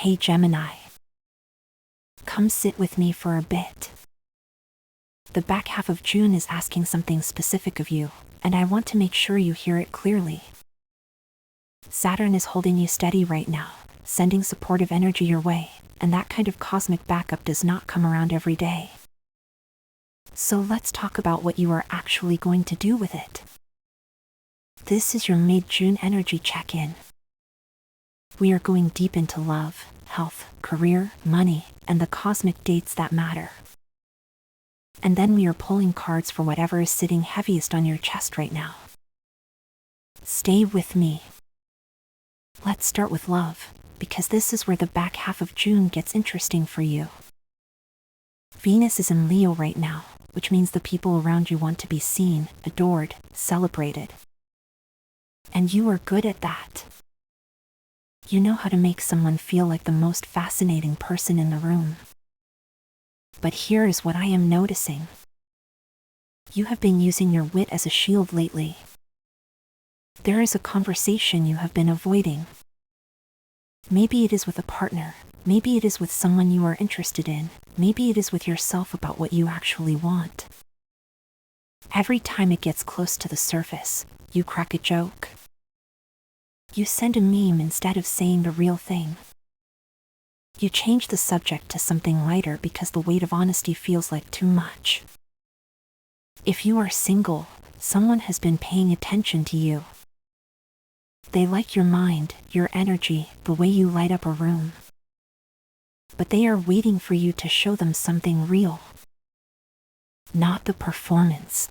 Hey Gemini, come sit with me for a bit. The back half of June is asking something specific of you, and I want to make sure you hear it clearly. Saturn is holding you steady right now, sending supportive energy your way, and that kind of cosmic backup does not come around every day. So let's talk about what you are actually going to do with it. This is your mid-June energy check-in. We are going deep into love, health, career, money, and the cosmic dates that matter. And then we are pulling cards for whatever is sitting heaviest on your chest right now. Stay with me. Let's start with love, because this is where the back half of June gets interesting for you. Venus is in Leo right now, which means the people around you want to be seen, adored, celebrated. And you are good at that. You know how to make someone feel like the most fascinating person in the room. But here is what I am noticing. You have been using your wit as a shield lately. There is a conversation you have been avoiding. Maybe it is with a partner, maybe it is with someone you are interested in, maybe it is with yourself about what you actually want. Every time it gets close to the surface, you crack a joke. You send a meme instead of saying the real thing. You change the subject to something lighter because the weight of honesty feels like too much. If you are single, someone has been paying attention to you. They like your mind, your energy, the way you light up a room. But they are waiting for you to show them something real. Not the performance.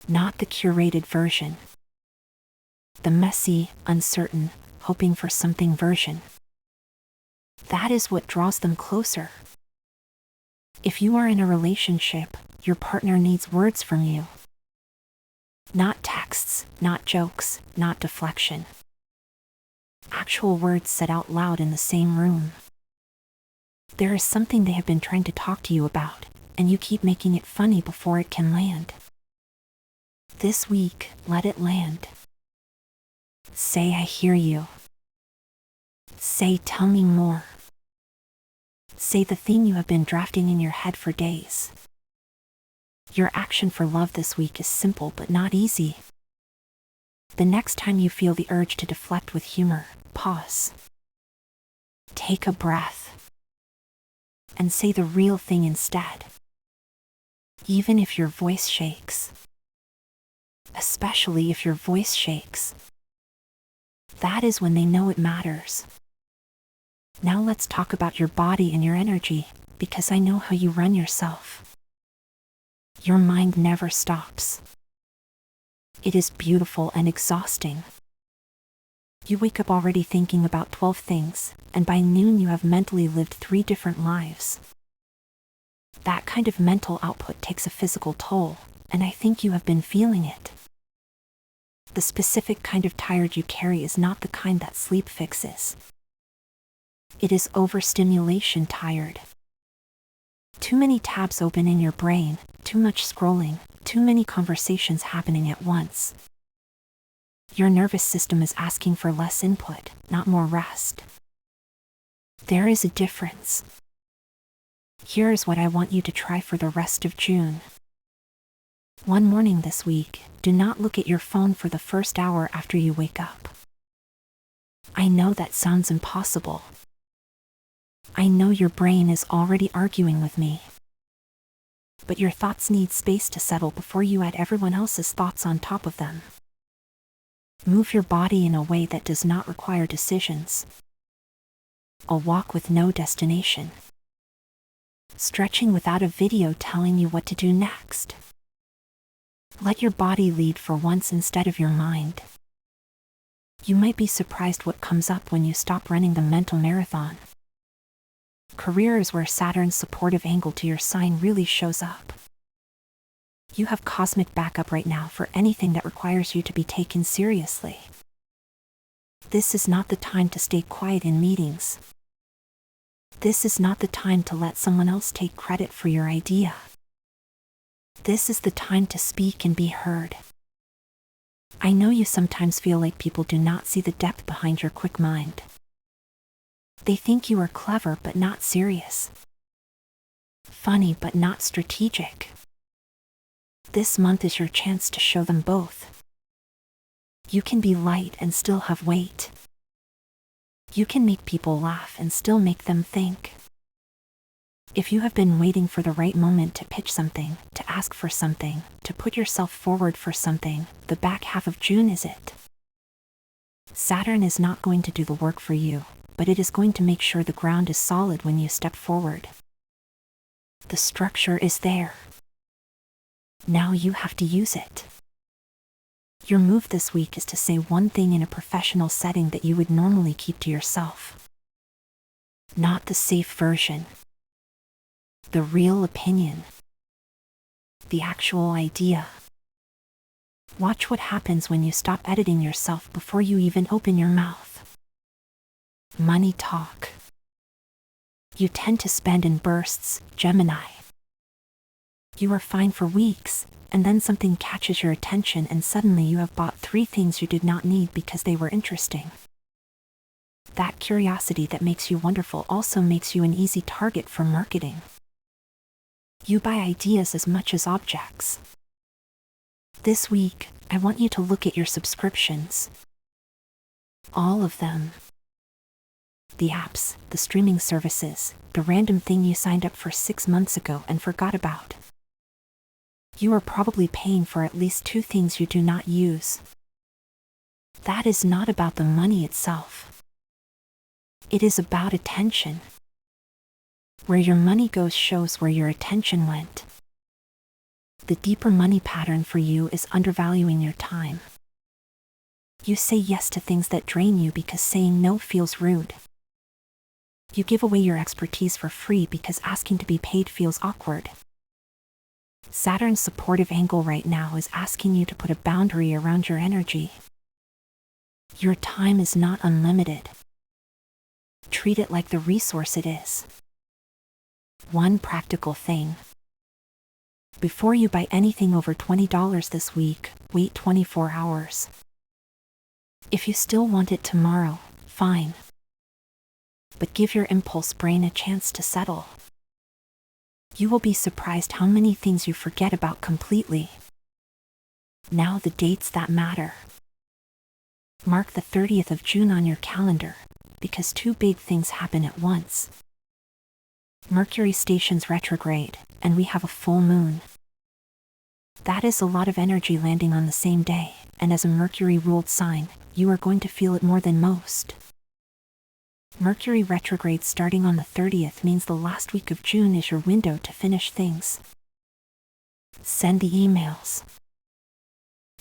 Not the curated version. The messy, uncertain, hoping for something version. That is what draws them closer. If you are in a relationship, your partner needs words from you. Not texts, not jokes, not deflection. Actual words said out loud in the same room. There is something they have been trying to talk to you about, and you keep making it funny before it can land. This week, let it land. Say I hear you. Say tell me more. Say the thing you have been drafting in your head for days. Your action for love this week is simple but not easy. The next time you feel the urge to deflect with humor, pause. Take a breath. And say the real thing instead. Even if your voice shakes. Especially if your voice shakes. That is when they know it matters. Now let's talk about your body and your energy, because I know how you run yourself. Your mind never stops. It is beautiful and exhausting. You wake up already thinking about 12 things, and by noon you have mentally lived 3 different lives. That kind of mental output takes a physical toll, and I think you have been feeling it. The specific kind of tired you carry is not the kind that sleep fixes. It is overstimulation tired. Too many tabs open in your brain, too much scrolling, too many conversations happening at once. Your nervous system is asking for less input, not more rest. There is a difference. Here is what I want you to try for the rest of June. One morning this week, do not look at your phone for the first hour after you wake up. I know that sounds impossible. I know your brain is already arguing with me. But your thoughts need space to settle before you add everyone else's thoughts on top of them. Move your body in a way that does not require decisions. A walk with no destination. Stretching without a video telling you what to do next. Let your body lead for once instead of your mind. You might be surprised what comes up when you stop running the mental marathon. Career is where Saturn's supportive angle to your sign really shows up. You have cosmic backup right now for anything that requires you to be taken seriously. This is not the time to stay quiet in meetings. This is not the time to let someone else take credit for your idea. This is the time to speak and be heard. I know you sometimes feel like people do not see the depth behind your quick mind. They think you are clever but not serious. Funny but not strategic. This month is your chance to show them both. You can be light and still have weight. You can make people laugh and still make them think. If you have been waiting for the right moment to pitch something, to ask for something, to put yourself forward for something, the back half of June is it. Saturn is not going to do the work for you, but it is going to make sure the ground is solid when you step forward. The structure is there. Now you have to use it. Your move this week is to say one thing in a professional setting that you would normally keep to yourself. Not the safe version. The real opinion. The actual idea. Watch what happens when you stop editing yourself before you even open your mouth. Money talk. You tend to spend in bursts, Gemini. You are fine for weeks, and then something catches your attention and suddenly you have bought 3 things you did not need because they were interesting. That curiosity that makes you wonderful also makes you an easy target for marketing. You buy ideas as much as objects. This week, I want you to look at your subscriptions. All of them. The apps, the streaming services, the random thing you signed up for 6 months ago and forgot about. You are probably paying for at least 2 things you do not use. That is not about the money itself. It is about attention. Where your money goes shows where your attention went. The deeper money pattern for you is undervaluing your time. You say yes to things that drain you because saying no feels rude. You give away your expertise for free because asking to be paid feels awkward. Saturn's supportive angle right now is asking you to put a boundary around your energy. Your time is not unlimited. Treat it like the resource it is. One practical thing. Before you buy anything over $20 this week, wait 24 hours. If you still want it tomorrow, fine. But give your impulse brain a chance to settle. You will be surprised how many things you forget about completely. Now the dates that matter. Mark the 30th of June on your calendar, because 2 big things happen at once. Mercury stations retrograde, and we have a full moon. That is a lot of energy landing on the same day, and as a Mercury-ruled sign, you are going to feel it more than most. Mercury retrograde starting on the 30th means the last week of June is your window to finish things. Send the emails.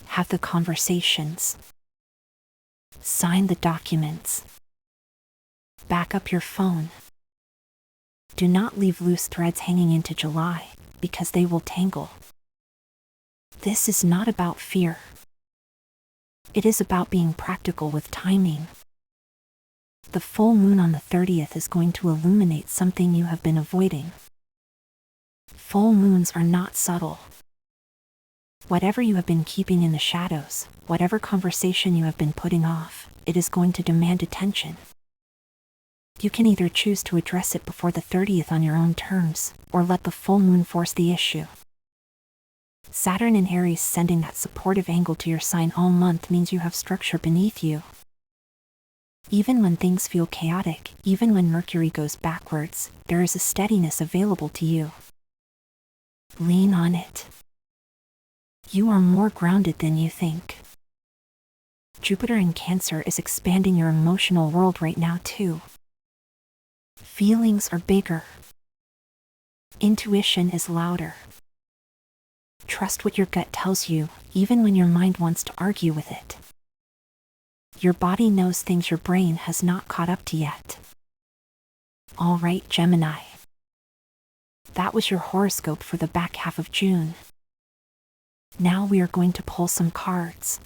Have the conversations. Sign the documents. Back up your phone. Do not leave loose threads hanging into July, because they will tangle. This is not about fear. It is about being practical with timing. The full moon on the 30th is going to illuminate something you have been avoiding. Full moons are not subtle. Whatever you have been keeping in the shadows, whatever conversation you have been putting off, it is going to demand attention. You can either choose to address it before the 30th on your own terms, or let the full moon force the issue. Saturn in Aries sending that supportive angle to your sign all month means you have structure beneath you. Even when things feel chaotic, even when Mercury goes backwards, there is a steadiness available to you. Lean on it. You are more grounded than you think. Jupiter in Cancer is expanding your emotional world right now too. Feelings are bigger. Intuition is louder. Trust what your gut tells you, even when your mind wants to argue with it. Your body knows things your brain has not caught up to yet. All right, Gemini. That was your horoscope for the back half of June. Now we are going to pull some cards.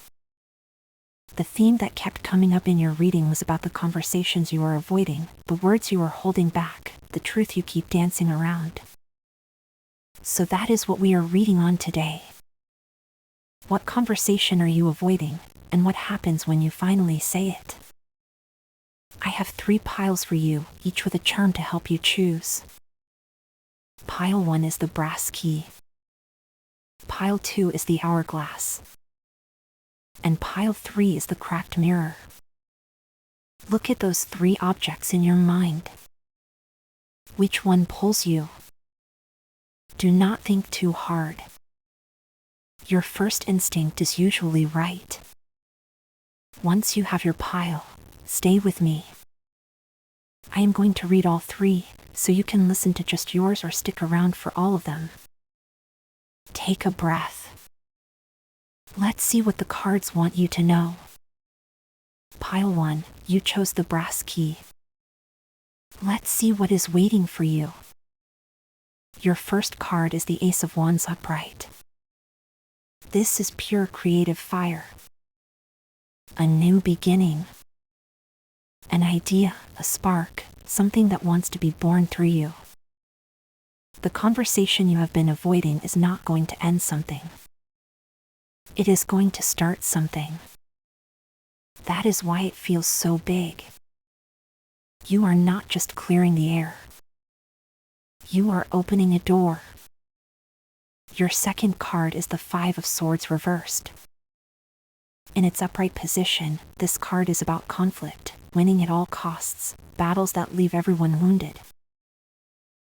The theme that kept coming up in your reading was about the conversations you are avoiding, the words you are holding back, the truth you keep dancing around. So that is what we are reading on today. What conversation are you avoiding, and what happens when you finally say it? I have 3 piles for you, each with a charm to help you choose. Pile 1 is the brass key. Pile 2 is the hourglass. And pile 3 is the cracked mirror. Look at those 3 objects in your mind. Which one pulls you? Do not think too hard. Your first instinct is usually right. Once you have your pile, stay with me. I am going to read all 3, so you can listen to just yours or stick around for all of them. Take a breath. Let's see what the cards want you to know. Pile 1, you chose the brass key. Let's see what is waiting for you. Your first card is the Ace of Wands upright. This is pure creative fire. A new beginning. An idea, a spark, something that wants to be born through you. The conversation you have been avoiding is not going to end something. It is going to start something. That is why it feels so big. You are not just clearing the air. You are opening a door. Your second card is the 5 of Swords reversed. In its upright position, this card is about conflict, winning at all costs, battles that leave everyone wounded.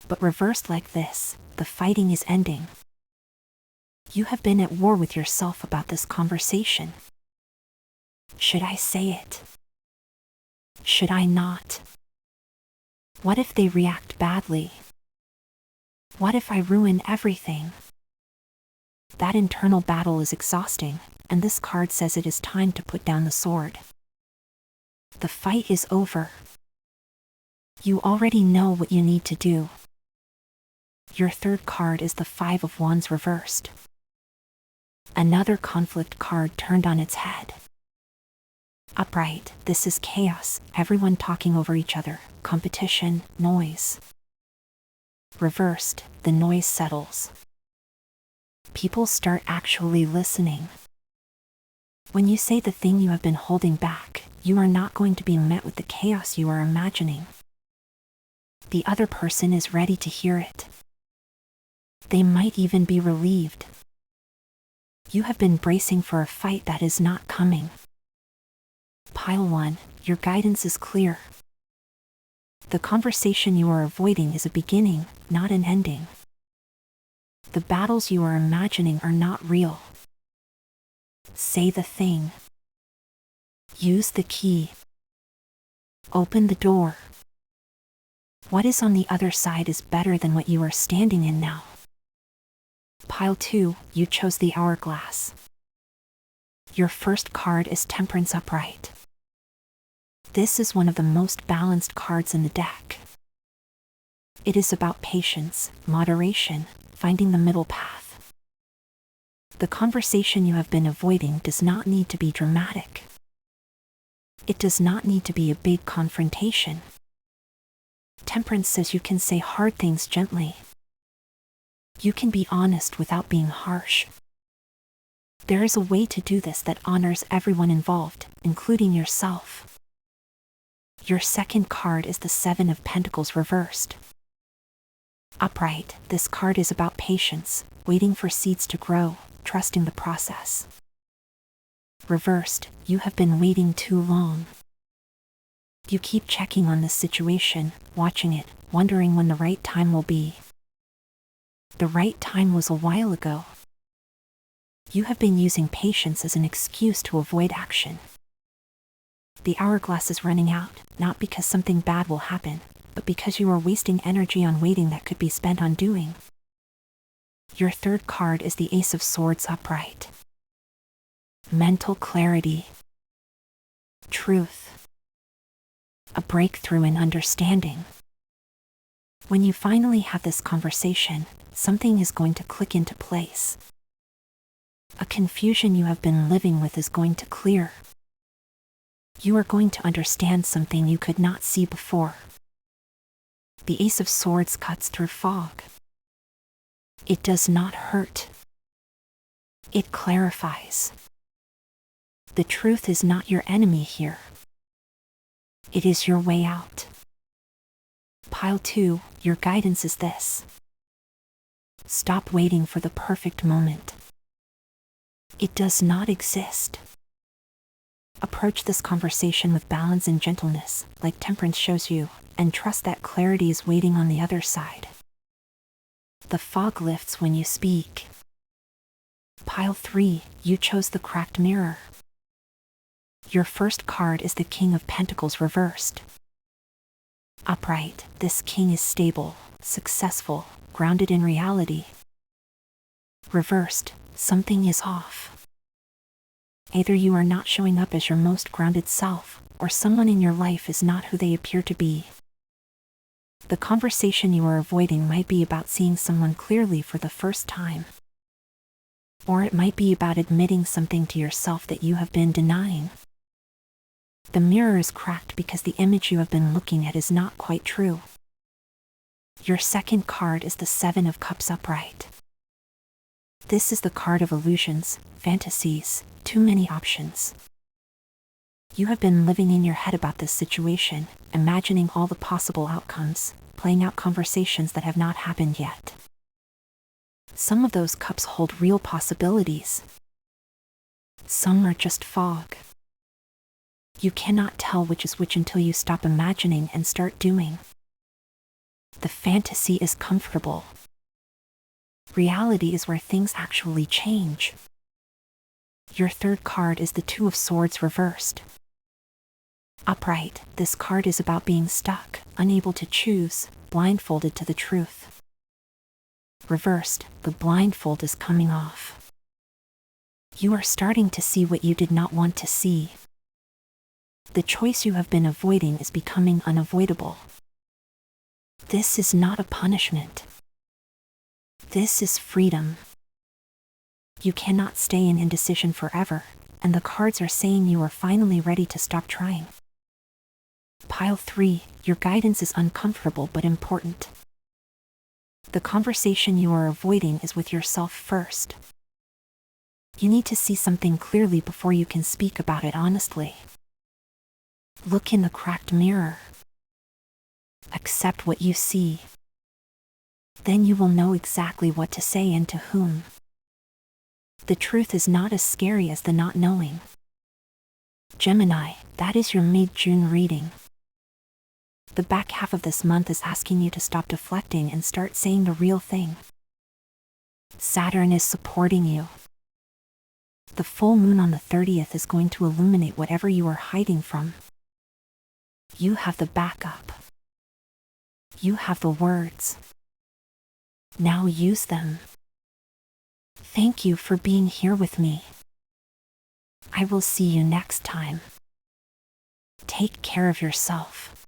But reversed like this, the fighting is ending. You have been at war with yourself about this conversation. Should I say it? Should I not? What if they react badly? What if I ruin everything? That internal battle is exhausting, and this card says it is time to put down the sword. The fight is over. You already know what you need to do. Your third card is the 5 of Wands reversed. Another conflict card turned on its head. Upright, this is chaos, everyone talking over each other, competition, noise. Reversed, the noise settles. People start actually listening. When you say the thing you have been holding back, you are not going to be met with the chaos you are imagining. The other person is ready to hear it. They might even be relieved. You have been bracing for a fight that is not coming. Pile 1, your guidance is clear. The conversation you are avoiding is a beginning, not an ending. The battles you are imagining are not real. Say the thing. Use the key. Open the door. What is on the other side is better than what you are standing in now. Pile 2, you chose the hourglass. Your first card is Temperance upright. This is one of the most balanced cards in the deck. It is about patience, moderation, finding the middle path. The conversation you have been avoiding does not need to be dramatic. It does not need to be a big confrontation. Temperance says you can say hard things gently. You can be honest without being harsh. There is a way to do this that honors everyone involved, including yourself. Your second card is the 7 of Pentacles reversed. Upright, this card is about patience, waiting for seeds to grow, trusting the process. Reversed, you have been waiting too long. You keep checking on this situation, watching it, wondering when the right time will be. The right time was a while ago. You have been using patience as an excuse to avoid action. The hourglass is running out, not because something bad will happen, but because you are wasting energy on waiting that could be spent on doing. Your third card is the Ace of Swords upright. Mental clarity. Truth. A breakthrough in understanding. When you finally have this conversation, something is going to click into place. A confusion you have been living with is going to clear. You are going to understand something you could not see before. The Ace of Swords cuts through fog. It does not hurt. It clarifies. The truth is not your enemy here. It is your way out. Pile 2, your guidance is this. Stop waiting for the perfect moment. It does not exist. Approach this conversation with balance and gentleness, like Temperance shows you, and trust that clarity is waiting on the other side. The fog lifts when you speak. Pile 3, you chose the cracked mirror. Your first card is the King of Pentacles reversed. Upright, this king is stable, successful, grounded in reality. Reversed, something is off. Either you are not showing up as your most grounded self, or someone in your life is not who they appear to be. The conversation you are avoiding might be about seeing someone clearly for the first time. Or it might be about admitting something to yourself that you have been denying. The mirror is cracked because the image you have been looking at is not quite true. Your second card is the Seven of Cups upright. This is the card of illusions, fantasies, too many options. You have been living in your head about this situation, imagining all the possible outcomes, playing out conversations that have not happened yet. Some of those cups hold real possibilities. Some are just fog. You cannot tell which is which until you stop imagining and start doing. The fantasy is comfortable. Reality is where things actually change. Your third card is the Two of Swords reversed. Upright, this card is about being stuck, unable to choose, blindfolded to the truth. Reversed, the blindfold is coming off. You are starting to see what you did not want to see. The choice you have been avoiding is becoming unavoidable. This is not a punishment. This is freedom. You cannot stay in indecision forever, and the cards are saying you are finally ready to stop trying. Pile 3, your guidance is uncomfortable but important. The conversation you are avoiding is with yourself first. You need to see something clearly before you can speak about it honestly. Look in the cracked mirror. Accept what you see. Then you will know exactly what to say and to whom. The truth is not as scary as the not knowing. Gemini, that is your mid-June reading. The back half of this month is asking you to stop deflecting and start saying the real thing. Saturn is supporting you. The full moon on the 30th is going to illuminate whatever you are hiding from. You have the backup. You have the words. Now use them. Thank you for being here with me. I will see you next time. Take care of yourself.